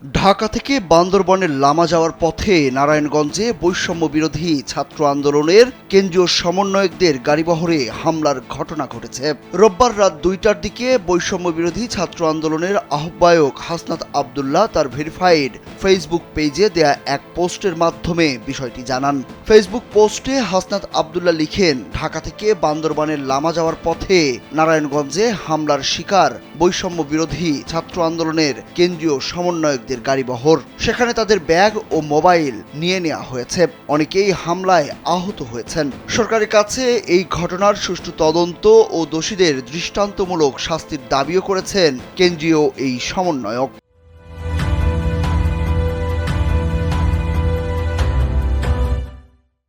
ঢাকা থেকে বান্দরবনের লামা যাওয়ার পথে নারায়ণগঞ্জে বৈষম্য বিরোধী ছাত্র আন্দোলনের কেন্দ্রীয় সমন্বয়কদের গাড়িবহরে হামলার ঘটনা ঘটেছে। রোববার রাত ২টার দিকে বৈষম্য বিরোধী ছাত্র আন্দোলনের আহ্বায়ক হাসনাত আব্দুল্লাহ তার ভেরিফাইড ফেসবুক পেজে দেয়া এক পোস্টের মাধ্যমে বিষয়টি জানান। ফেসবুক পোস্টে হাসনাত আব্দুল্লাহ লিখেন, ঢাকা থেকে বান্দরবানের লামা যাওয়ার পথে নারায়ণগঞ্জে হামলার শিকার বৈষম্য বিরোধী ছাত্র আন্দোলনের কেন্দ্রীয় সমন্বয়কদের গাড়িবহর। সেখানে তাদের ব্যাগ ও মোবাইল নিয়ে নেওয়া হয়েছে। অনেকেই হামলায় আহত হয়েছেন। সরকারের কাছে এই ঘটনার সুষ্ঠু তদন্ত ও দোষীদের দৃষ্টান্তমূলক শাস্তির দাবিও করেছেন কেন্দ্রীয় এই সমন্বয়ক।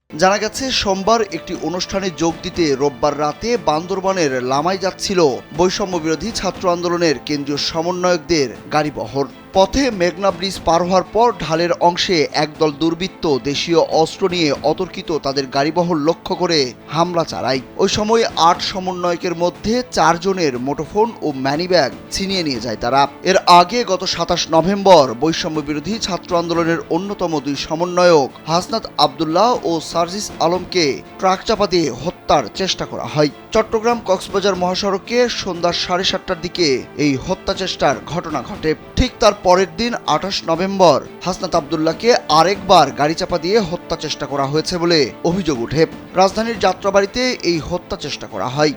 জানা গেছে, সোমবার একটি অনুষ্ঠানে যোগ দিতে রোববার রাতে বান্দরবানের লামায় যাচ্ছিল বৈষম্য বিরোধী ছাত্র আন্দোলনের কেন্দ্রীয় সমন্বয়কদের গাড়িবহর। পথে মেঘনা ব্রিজ পার হওয়ার পর ঢালের অংশে একদল দুর্বৃত্ত দেশীয় অস্ত্র নিয়ে অতর্কিত তাদের গাড়িবহর লক্ষ্য করে হামলা চালায়। ওই সময় ৮ সমন্বয়কের মধ্যে ৪ জনের মুঠোফোন ও ম্যানিব্যাগ ছিনিয়ে নিয়ে যায় তারা। এর আগে গত ২৭ নভেম্বর বৈষম্য বিরোধী ছাত্র আন্দোলনের অন্যতম ২ সমন্বয়ক হাসনাত আব্দুল্লাহ ও সার্জিস আলমকে ট্রাক চাপা দিয়ে হত্যার চেষ্টা করা হয়। চট্টগ্রাম কক্সবাজার মহাসড়কে সন্ধ্যা ৭:৩০টার দিকে এই হত্যা চেষ্টার ঘটনা ঘটে। ঠিক তার পরের দিন ২৮ নভেম্বর হাসনাত আব্দুল্লাহকে আরেকবার গাড়ি চাপা দিয়ে হত্যা চেষ্টা করা হয়েছে বলে অভিযোগ ওঠে। রাজধানীর যাত্রাবাড়িতে এই হত্যা চেষ্টা করা হয়।